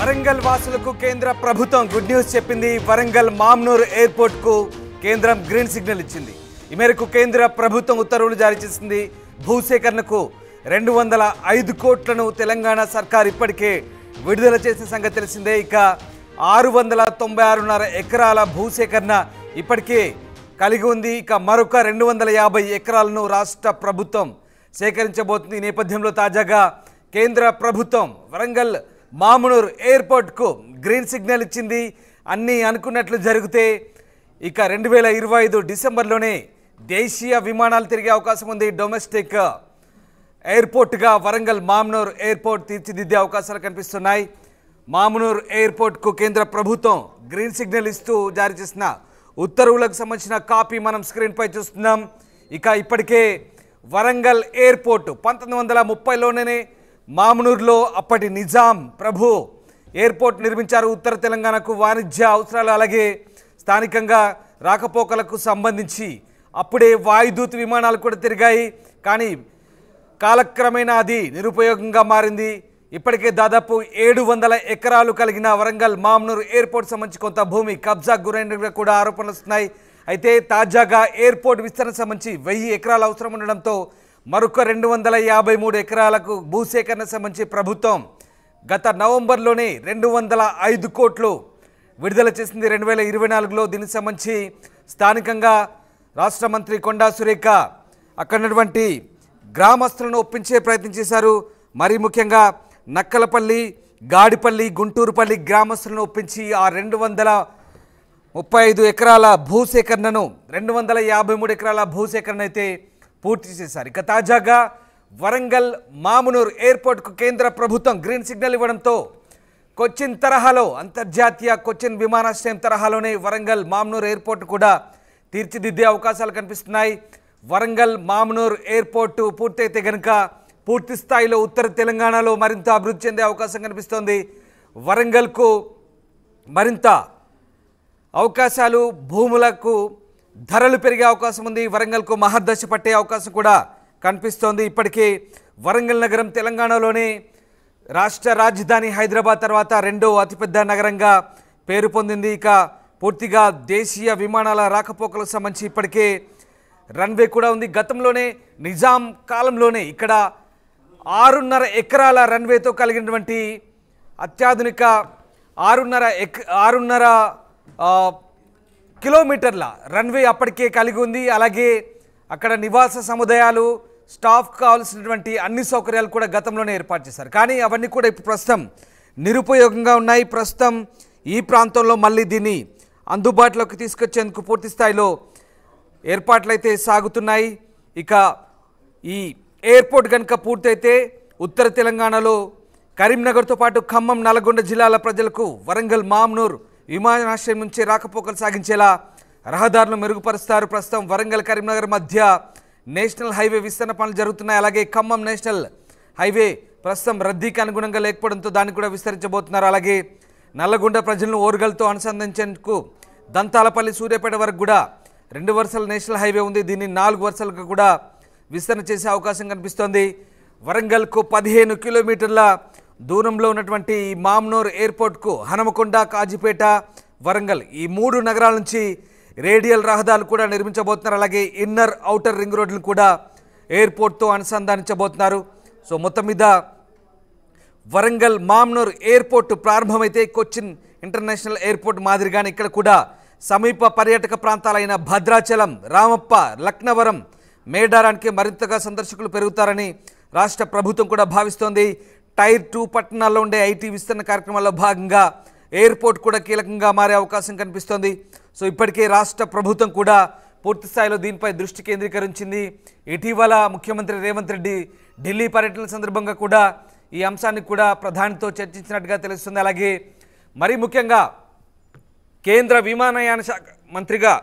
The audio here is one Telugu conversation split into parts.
వరంగల్ వాసులకు కేంద్ర ప్రభుత్వం గుడ్ న్యూస్ చెప్పింది. వరంగల్ మామ్నూర్ ఎయిర్పోర్ట్ కు కేంద్రం గ్రీన్ సిగ్నల్ ఇచ్చింది. ఈ మేరకు కేంద్ర ప్రభుత్వం ఉత్తర్వులు జారీ చేసింది. భూసేకరణకు 205 కోట్లను తెలంగాణ సర్కార్ ఇప్పటికే విడుదల చేసిన సంగతి తెలిసిందే. ఇక 696.5 ఎకరాల భూసేకరణ ఇప్పటికే కలిగి ఉంది. ఇక మరొక 250 ఎకరాలను రాష్ట్ర ప్రభుత్వం సేకరించబోతుంది. ఈ నేపథ్యంలో తాజాగా కేంద్ర ప్రభుత్వం వరంగల్ మామ్నూర్ ఎయిర్పోర్ట్కు గ్రీన్ సిగ్నల్ ఇచ్చింది. అన్నీ అనుకున్నట్లు జరిగితే ఇక 2025 డిసెంబర్లోనే దేశీయ విమానాలు తిరిగే అవకాశం ఉంది. డొమెస్టిక్ ఎయిర్పోర్ట్గా వరంగల్ మామ్నూర్ ఎయిర్పోర్ట్ తీర్చిదిద్దే అవకాశాలు కనిపిస్తున్నాయి. మామ్నూర్ ఎయిర్పోర్ట్కు కేంద్ర ప్రభుత్వం గ్రీన్ సిగ్నల్ ఇస్తూ జారీ చేసిన ఉత్తర్వులకు సంబంధించిన కాపీ మనం స్క్రీన్పై చూస్తున్నాం. ఇక ఇప్పటికే వరంగల్ ఎయిర్పోర్ట్ 1930లోనే మామ్నూర్లో అప్పటి నిజాం ప్రభు ఎయిర్పోర్ట్ నిర్మించారు. ఉత్తర తెలంగాణకు వాణిజ్య అవసరాలు అలాగే స్థానికంగా రాకపోకలకు సంబంధించి అప్పుడే వాయుదూత్ విమానాలు కూడా తిరిగాయి. కానీ కాలక్రమేణా అది నిరుపయోగంగా మారింది. ఇప్పటికే దాదాపు 700 ఎకరాలు కలిగిన వరంగల్ మామ్నూర్ ఎయిర్పోర్ట్ సంబంధించి కొంత భూమి కబ్జా గురైనగా కూడా ఆరోపణలు వస్తున్నాయి. అయితే తాజాగా ఎయిర్పోర్ట్ విస్తరణ సంబంధించి 1000 ఎకరాలు అవసరం ఉండడంతో మరొక 253 ఎకరాలకు భూసేకరణ సంబంధించి ప్రభుత్వం గత నవంబర్లోనే 205 కోట్లు విడుదల చేసింది. 2024లో దీనికి సంబంధించి స్థానికంగా రాష్ట్ర మంత్రి కొండా సురేఖ అక్కడున్నటువంటి గ్రామస్తులను ఒప్పించే ప్రయత్నం చేశారు. మరీ ముఖ్యంగా నక్కలపల్లి, గాడిపల్లి, గుంటూరుపల్లి గ్రామస్తులను ఒప్పించి ఆ 235 ఎకరాల భూసేకరణను 253 ఎకరాల భూసేకరణ అయితే పూర్తి చేశారు. ఇక తాజాగా వరంగల్ మామ్నూర్ ఎయిర్పోర్ట్కు కేంద్ర ప్రభుత్వం గ్రీన్ సిగ్నల్ ఇవ్వడంతో కొచ్చిన్ తరహాలో అంతర్జాతీయ కొచ్చిన్ విమానాశ్రయం తరహాలోనే వరంగల్ మామ్నూర్ ఎయిర్పోర్ట్ కూడా తీర్చిదిద్దే అవకాశాలు కనిపిస్తున్నాయి. వరంగల్ మామ్నూర్ ఎయిర్పోర్టు పూర్తయితే కనుక పూర్తి స్థాయిలో ఉత్తర తెలంగాణలో మరింత అభివృద్ధి చెందే అవకాశం కనిపిస్తోంది. వరంగల్కు మరింత అవకాశాలు, భూములకు ధరలు పెరిగే అవకాశం ఉంది. వరంగల్కు మహర్దశ పట్టే అవకాశం కూడా కనిపిస్తోంది. ఇప్పటికే వరంగల్ నగరం తెలంగాణలోనే రాష్ట్ర రాజధాని హైదరాబాద్ తర్వాత 2వ అతిపెద్ద నగరంగా పేరు పొందింది. ఇక పూర్తిగా దేశీయ విమానాల రాకపోకలకు సంబంధించి ఇప్పటికే రన్వే కూడా ఉంది. గతంలోనే నిజాం కాలంలోనే ఇక్కడ 6.5 ఎకరాల రన్వేతో కలిగినటువంటి అత్యాధునిక 6.5 కిలోమీటర్ల రన్వే అప్పటికే కలిగి ఉంది. అలాగే అక్కడ నివాస సముదాయాలు, స్టాఫ్ కావాల్సినటువంటి అన్ని సౌకర్యాలు కూడా గతంలోనే ఏర్పాటు చేశారు. కానీ అవన్నీ కూడా ఇప్పుడు ప్రస్తుతం నిరుపయోగంగా ఉన్నాయి. ప్రస్తుతం ఈ ప్రాంతంలో మళ్ళీ దీన్ని అందుబాటులోకి తీసుకొచ్చేందుకు పూర్తి స్థాయిలో ఏర్పాట్లయితే సాగుతున్నాయి. ఇక ఈ ఎయిర్పోర్ట్ కనుక పూర్తయితే ఉత్తర తెలంగాణలో కరీంనగర్తో పాటు ఖమ్మం, నల్గొండ జిల్లాల ప్రజలకు వరంగల్ మామ్నూర్ విమానాశ్రయం నుంచి రాకపోకలు సాగించేలా రహదారులు మెరుగుపరుస్తారు. ప్రస్తుతం వరంగల్ కరీంనగర్ మధ్య నేషనల్ హైవే విస్తరణ పనులు జరుగుతున్నాయి. అలాగే ఖమ్మం నేషనల్ హైవే ప్రస్తుతం రద్దీకి అనుగుణంగా లేకపోవడంతో దాన్ని కూడా విస్తరించబోతున్నారు. అలాగే నల్లగొండ ప్రజలను ఓరుగల్తో అనుసంధానించేందుకు దంతాలపల్లి, సూర్యాపేట వరకు కూడా 2 వరుసల నేషనల్ హైవే ఉంది. దీన్ని 4 వరుసలుగా కూడా విస్తరణ చేసే అవకాశం కనిపిస్తోంది. వరంగల్కు 15 కిలోమీటర్ల దూరంలో ఉన్నటువంటి ఈ మామ్నూర్ ఎయిర్పోర్ట్కు హనుమకొండ, కాజీపేట, వరంగల్ ఈ 3 నగరాల నుంచి రేడియల్ రహదారులు కూడా నిర్మించబోతున్నారు. అలాగే ఇన్నర్ ఔటర్ రింగ్ రోడ్లను కూడా ఎయిర్పోర్ట్తో అనుసంధానించబోతున్నారు. సో మొత్తం మీద వరంగల్ మామ్నూర్ ఎయిర్పోర్ట్ ప్రారంభమైతే కొచ్చిన్ ఇంటర్నేషనల్ ఎయిర్పోర్ట్ మాదిరిగానే ఇక్కడ కూడా సమీప పర్యాటక ప్రాంతాలైన భద్రాచలం, రామప్ప, లక్నవరం, మేడారానికి మరింతగా సందర్శకులు పెరుగుతారని రాష్ట్ర ప్రభుత్వం కూడా భావిస్తోంది. టైర్ 2 పట్టణాల్లో ఉండే ఐటీ విస్తరణ కార్యక్రమాల్లో భాగంగా ఎయిర్పోర్ట్ కూడా కీలకంగా మారే అవకాశం కనిపిస్తోంది. సో ఇప్పటికే రాష్ట్ర ప్రభుత్వం కూడా పూర్తి స్థాయిలో దీనిపై దృష్టి కేంద్రీకరించింది. ఇటీవల ముఖ్యమంత్రి రేవంత్ రెడ్డి ఢిల్లీ పర్యటన సందర్భంగా కూడా ఈ అంశాన్ని కూడా ప్రధానితో చర్చించినట్టుగా తెలుస్తుంది. అలాగే మరీ ముఖ్యంగా కేంద్ర విమానయాన శాఖ మంత్రిగా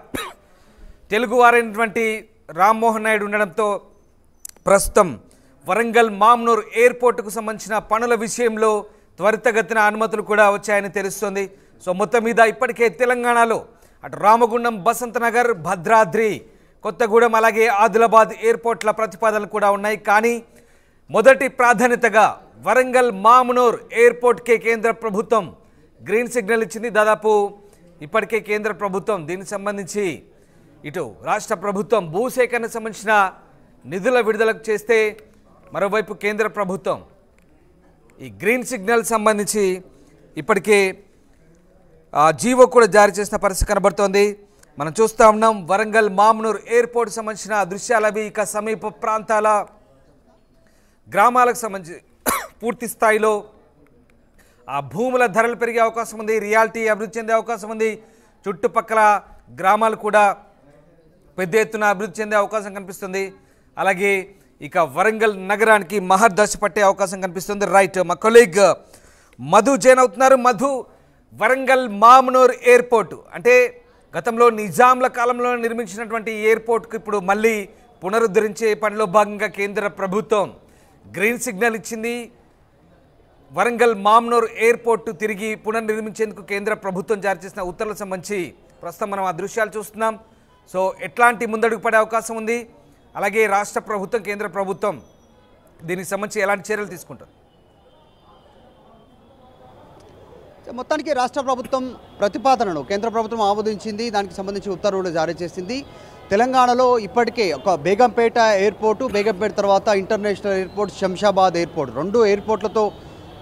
తెలుగువారైనటువంటి రామ్మోహన్ నాయుడు ఉండడంతో ప్రస్తుతం వరంగల్ మామ్నూర్ ఎయిర్పోర్టుకు సంబంధించిన పనుల విషయంలో త్వరితగతిన అనుమతులు కూడా వచ్చాయని తెలుస్తోంది. సో మొత్తం మీద ఇప్పటికే తెలంగాణలో అటు రామగుండం, బసంతనగర్, భద్రాద్రి, కొత్తగూడెం అలాగే ఆదిలాబాద్ ఎయిర్పోర్ట్ల ప్రతిపాదనలు కూడా ఉన్నాయి. కానీ మొదటి ప్రాధాన్యతగా వరంగల్ మామునూర్ ఎయిర్పోర్ట్కే కేంద్ర ప్రభుత్వం గ్రీన్ సిగ్నల్ ఇచ్చింది. దాదాపు ఇప్పటికే కేంద్ర ప్రభుత్వం దీనికి సంబంధించి ఇటు రాష్ట్ర ప్రభుత్వం భూసేకరణకు సంబంధించిన నిధుల విడుదలకు చేస్తే, మరోవైపు కేంద్ర ప్రభుత్వం ఈ గ్రీన్ సిగ్నల్ సంబంధించి ఇప్పటికే జీవో కూడా జారీ చేసిన పరిస్థితి కనబడుతోంది. మనం చూస్తూ ఉన్నాం వరంగల్ మామునూర్ ఎయిర్పోర్ట్ సంబంధించిన దృశ్యాలు అవి. ఇక సమీప ప్రాంతాల గ్రామాలకు సంబంధించి పూర్తి స్థాయిలో ఆ భూముల ధరలు పెరిగే అవకాశం ఉంది, రియాలిటీ అభివృద్ధి చెందే అవకాశం ఉంది. చుట్టుపక్కల గ్రామాలు కూడా పెద్ద ఎత్తున అభివృద్ధి చెందే అవకాశం కనిపిస్తుంది. అలాగే ఇక వరంగల్ నగరానికి మహర్దశ పట్టే అవకాశం కనిపిస్తుంది. రైట్, మా కొలీగ్ మధు జైన్ అవుతున్నారు. మధు, వరంగల్ మామునూర్ ఎయిర్పోర్టు అంటే గతంలో నిజాంల కాలంలో నిర్మించినటువంటి ఎయిర్పోర్ట్కు ఇప్పుడు మళ్ళీ పునరుద్ధరించే పనిలో భాగంగా కేంద్ర ప్రభుత్వం గ్రీన్ సిగ్నల్ ఇచ్చింది. వరంగల్ మామునూర్ ఎయిర్పోర్టు తిరిగి పునర్నిర్మించేందుకు కేంద్ర ప్రభుత్వం జారీ చేసిన ఉత్తర్వులకు సంబంధించి ప్రస్తుతం మనం ఆ దృశ్యాలు చూస్తున్నాం. సో ఎట్లాంటి ముందడుగు పడే అవకాశం ఉంది, అలాగే రాష్ట్ర ప్రభుత్వం కేంద్ర ప్రభుత్వం దీనికి సంబంధించి ఎలాంటి చర్యలు తీసుకుంటారు? మొత్తానికి రాష్ట్ర ప్రభుత్వం ప్రతిపాదనను కేంద్ర ప్రభుత్వం ఆమోదించింది. దానికి సంబంధించి ఉత్తర్వులు జారీ చేసింది. తెలంగాణలో ఇప్పటికే ఒక బేగంపేట ఎయిర్పోర్టు, బేగంపేట తర్వాత ఇంటర్నేషనల్ ఎయిర్పోర్ట్, శంషాబాద్ ఎయిర్పోర్ట్, 2 ఎయిర్పోర్ట్లతో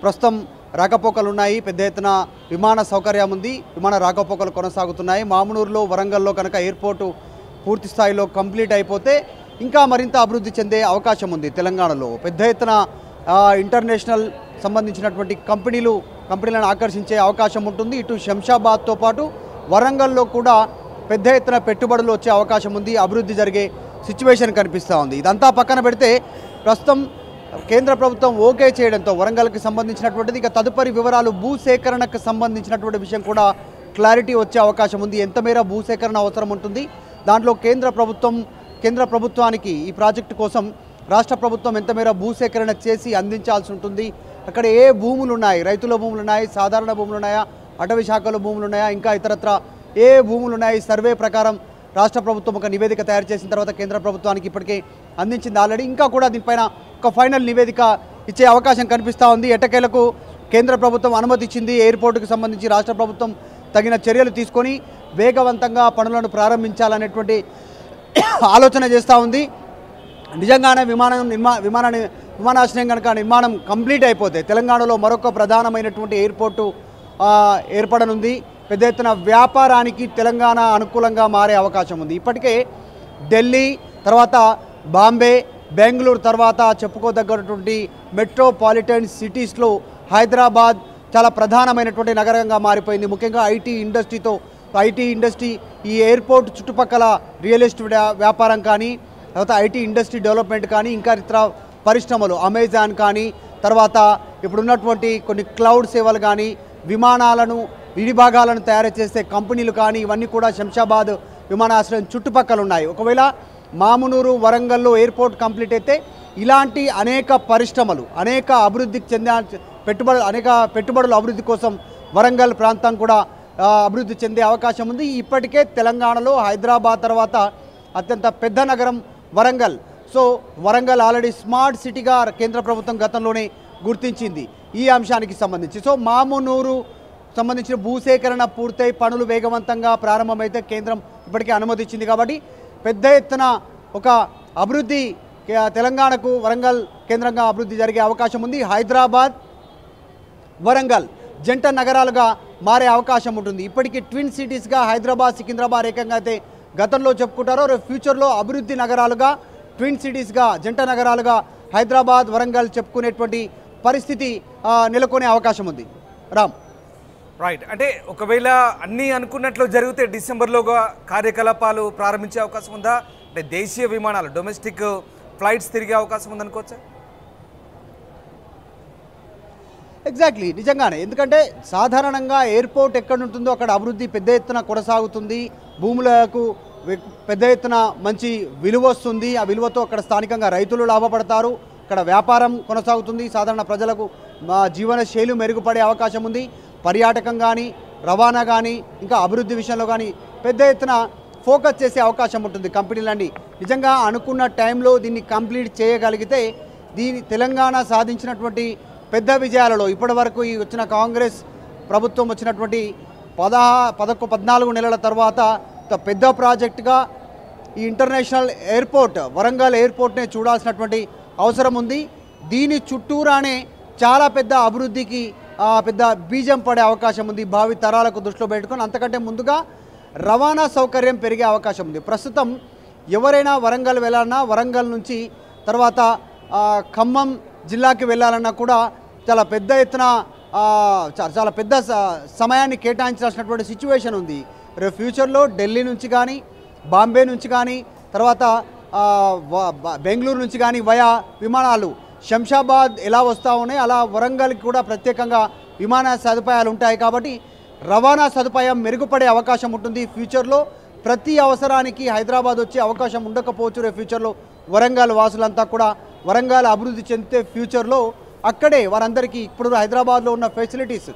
ప్రస్తుతం రాకపోకలు ఉన్నాయి. పెద్ద ఎత్తున విమాన సౌకర్యం ఉంది, విమాన రాకపోకలు కొనసాగుతున్నాయి. మామునూరులో, వరంగల్లో కనుక ఎయిర్పోర్టు పూర్తి స్థాయిలో కంప్లీట్ అయిపోతే ఇంకా మరింత అభివృద్ధి చెందే అవకాశం ఉంది. తెలంగాణలో పెద్ద ఎత్తున ఇంటర్నేషనల్ సంబంధించినటువంటి కంపెనీలను ఆకర్షించే అవకాశం ఉంటుంది. ఇటు శంషాబాద్తో పాటు వరంగల్లో కూడా పెద్ద ఎత్తున పెట్టుబడులు వచ్చే అవకాశం ఉంది, అభివృద్ధి జరిగే సిచ్యువేషన్ కనిపిస్తూ ఉంది. ఇదంతా పక్కన పెడితే ప్రస్తుతం కేంద్ర ప్రభుత్వం ఓకే చేయడంతో వరంగల్కి సంబంధించినటువంటిది ఇక తదుపరి వివరాలు భూసేకరణకు సంబంధించినటువంటి విషయం కూడా క్లారిటీ వచ్చే అవకాశం ఉంది. ఎంత మేర భూసేకరణ అవసరం ఉంటుంది, దాంట్లో కేంద్ర ప్రభుత్వానికి ఈ ప్రాజెక్టు కోసం రాష్ట్ర ప్రభుత్వం ఎంత మేర భూసేకరణ చేసి అందించాల్సి ఉంటుంది, అక్కడ ఏ భూములు ఉన్నాయి, రైతుల భూములు ఉన్నాయి, సాధారణ భూములు ఉన్నాయా, అటవీ శాఖల భూములు ఉన్నాయా, ఇంకా ఇతరత్ర ఏ భూములు ఉన్నాయి, సర్వే ప్రకారం రాష్ట్ర ప్రభుత్వం ఒక నివేదిక తయారు చేసిన తర్వాత కేంద్ర ప్రభుత్వానికి ఇప్పటికే అందించింది ఆల్రెడీ. ఇంకా కూడా దీనిపైన ఒక ఫైనల్ నివేదిక ఇచ్చే అవకాశం కనిపిస్తూ ఉంది. ఎట్టకేలకు కేంద్ర ప్రభుత్వం అనుమతి ఇచ్చింది. ఎయిర్పోర్టుకు సంబంధించి రాష్ట్ర ప్రభుత్వం తగిన చర్యలు తీసుకొని వేగవంతంగా పనులను ప్రారంభించాలనేటువంటి ఆలోచన చేస్తూ ఉంది. నిజంగానే విమానాశ్రయం కనుక నిర్మాణం కంప్లీట్ అయిపోతే తెలంగాణలో మరొక ప్రధానమైనటువంటి ఎయిర్పోర్టు ఏర్పడనుంది. పెద్ద ఎత్తున వ్యాపారానికి తెలంగాణ అనుకూలంగా మారే అవకాశం ఉంది. ఇప్పటికే ఢిల్లీ తర్వాత బాంబే, బెంగళూరు తర్వాత చెప్పుకోదగ్గటువంటి మెట్రోపాలిటన్ సిటీస్లో హైదరాబాద్ చాలా ప్రధానమైనటువంటి నగరంగా మారిపోయింది. ముఖ్యంగా ఐటీ ఇండస్ట్రీ ఈ ఎయిర్పోర్ట్ చుట్టుపక్కల రియల్ ఎస్టేట్ వ్యాపారం కానీ, తర్వాత ఐటీ ఇండస్ట్రీ డెవలప్మెంట్ కానీ, ఇంకా ఇతర పరిశ్రమలు అమెజాన్ కానీ, తర్వాత ఇప్పుడున్నటువంటి కొన్ని క్లౌడ్ సేవలు కానీ, విమానాలను విడిభాగాలను తయారు చేసే కంపెనీలు కానీ, ఇవన్నీ కూడా శంషాబాద్ విమానాశ్రయం చుట్టుపక్కల ఉన్నాయి. ఒకవేళ మామునూరు, వరంగల్లో ఎయిర్పోర్ట్ కంప్లీట్ అయితే ఇలాంటి అనేక పరిశ్రమలు, అనేక పెట్టుబడుల అభివృద్ధి కోసం వరంగల్ ప్రాంతం కూడా అభివృద్ధి చెందే అవకాశం ఉంది. ఇప్పటికే తెలంగాణలో హైదరాబాద్ తర్వాత అత్యంత పెద్ద నగరం Warangal. So Warangal already smart సిటీగా కేంద్ర ప్రభుత్వం గతంలోనే గుర్తించింది ఈ అంశానికి సంబంధించి. సో మామునూరు సంబంధించిన భూసేకరణ పూర్తయి పనులు వేగవంతంగా ప్రారంభమైతే కేంద్రం ఇప్పటికే అనుమతి ఇచ్చింది కాబట్టి పెద్ద ఎత్తున ఒక అభివృద్ధి తెలంగాణకు వరంగల్ కేంద్రంగా అభివృద్ధి జరిగే అవకాశం ఉంది. హైదరాబాద్, వరంగల్ జంట నగరాలుగా మారే అవకాశం ఉంటుంది. ఇప్పటికీ ట్విన్ సిటీస్గా హైదరాబాద్, సికింద్రాబాద్ ఏకంగా అయితే గతంలో చెప్పుకుంటారో, ఫ్యూచర్లో అభివృద్ధి నగరాలుగా, ట్విన్ సిటీస్గా, జంట నగరాలుగా హైదరాబాద్, వరంగల్ చెప్పుకునేటువంటి పరిస్థితి నెలకొనే అవకాశం ఉంది. రామ్, రైట్, అంటే ఒకవేళ అన్నీ అనుకున్నట్లు జరిగితే డిసెంబర్లోగా కార్యకలాపాలు ప్రారంభించే అవకాశం ఉందా? అంటే దేశీయ విమానాలు, డొమెస్టిక్ ఫ్లైట్స్ తిరిగే అవకాశం ఉందనుకోవచ్చా? ఎగ్జాక్ట్లీ, నిజంగానే. ఎందుకంటే సాధారణంగా ఎయిర్పోర్ట్ ఎక్కడ ఉంటుందో అక్కడ అభివృద్ధి పెద్ద ఎత్తున కొనసాగుతుంది. భూములకు పెద్ద ఎత్తున మంచి విలువ వస్తుంది. ఆ విలువతో అక్కడ స్థానికంగా రైతులు లాభపడతారు, అక్కడ వ్యాపారం కొనసాగుతుంది, సాధారణ ప్రజలకు జీవన శైలి మెరుగుపడే అవకాశం ఉంది. పర్యాటకం కానీ, రవాణా కానీ, ఇంకా అభివృద్ధి విషయంలో కానీ పెద్ద ఎత్తున ఫోకస్ చేసే అవకాశం ఉంటుంది కంపెనీలన్నీ. నిజంగా అనుకున్న టైంలో దీన్ని కంప్లీట్ చేయగలిగితే తెలంగాణ సాధించినటువంటి పెద్ద విజయాలలో ఇప్పటి వరకు ఈ వచ్చిన కాంగ్రెస్ ప్రభుత్వం వచ్చినటువంటి 14 నెలల తర్వాత పెద్ద ప్రాజెక్టుగా ఈ ఇంటర్నేషనల్ ఎయిర్పోర్ట్ వరంగల్ ఎయిర్పోర్ట్నే చూడాల్సినటువంటి అవసరం ఉంది. దీని చుట్టూరానే చాలా పెద్ద అభివృద్ధికి పెద్ద బీజం పడే అవకాశం ఉంది భావి తరాలకు దృష్టిలో పెట్టుకొని. అంతకంటే ముందుగా రవాణా సౌకర్యం పెరిగే అవకాశం ఉంది. ప్రస్తుతం ఎవరైనా వరంగల్ వెళ్ళాలన్నా వరంగల్ నుంచి తర్వాత ఖమ్మం జిల్లాకి వెళ్ళాలన్నా కూడా చాలా పెద్ద ఎత్తున చాలా పెద్ద సమయాన్ని కేటాయించాల్సినటువంటి సిచ్యువేషన్ ఉంది. రేపు ఫ్యూచర్లో ఢిల్లీ నుంచి కానీ బాంబే నుంచి కానీ తర్వాత బెంగళూరు నుంచి కానీ వయా విమానాలు శంషాబాద్ ఎలా వస్తూ ఉన్నాయి అలా వరంగల్కి కూడా ప్రత్యేకంగా విమాన సదుపాయాలు ఉంటాయి. కాబట్టి రవాణా సదుపాయం మెరుగుపడే అవకాశం ఉంటుంది. ఫ్యూచర్లో ప్రతి అవసరానికి హైదరాబాద్ వచ్చే అవకాశం ఉండకపోవచ్చు. రేపు ఫ్యూచర్లో వరంగల్ వాసులంతా కూడా వరంగల్ అభివృద్ధి చెందితే ఫ్యూచర్లో అక్కడే వారందరికీ ఇప్పుడు హైదరాబాద్లో ఉన్న ఫెసిలిటీస్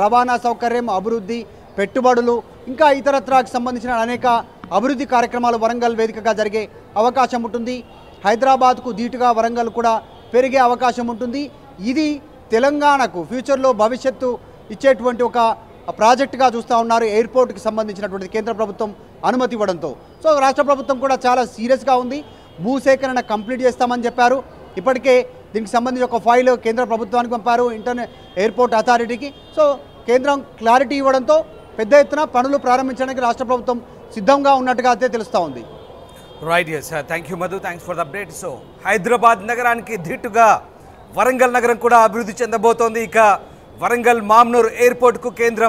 రవాణా సౌకర్యం అభివృద్ధి పెట్టుబడులు ఇంకా ఇతరత్రాకు సంబంధించిన అనేక అభివృద్ధి కార్యక్రమాలు వరంగల్ వేదికగా జరిగే అవకాశం ఉంటుంది. హైదరాబాద్కు ధీటుగా వరంగల్ కూడా పెరిగే అవకాశం ఉంటుంది. ఇది తెలంగాణకు ఫ్యూచర్లో భవిష్యత్తు ఇచ్చేటువంటి ఒక ప్రాజెక్టుగా చూస్తూ ఉన్నారు. ఎయిర్పోర్ట్కి సంబంధించినటువంటి కేంద్ర ప్రభుత్వం అనుమతి ఇవ్వడంతో సో రాష్ట్ర ప్రభుత్వం కూడా చాలా సీరియస్గా ఉంది. భూసేకరణ కంప్లీట్ చేస్తామని చెప్పారు. ఇప్పటికే దీనికి సంబంధించి ఒక ఫైల్ కేంద్ర ప్రభుత్వానికి పంపారు ఎయిర్పోర్ట్ అథారిటీకి. సో కేంద్రం క్లారిటీ ఇవ్వడంతో పెద్ద ఎత్తున పనులు ప్రారంభించడానికి రాష్ట్ర ప్రభుత్వం సిద్ధంగా ఉన్నట్టుగా అయితే తెలుస్తూ ఉంది. Right, yes, thank you Madhu, thanks for the update. So Hyderabad నగరానికి ధీటుగా వరంగల్ నగరం కూడా అభివృద్ధి చెందబోతోంది. ఇక వరంగల్ మామ్నూర్ ఎయిర్పోర్ట్కు కేంద్రం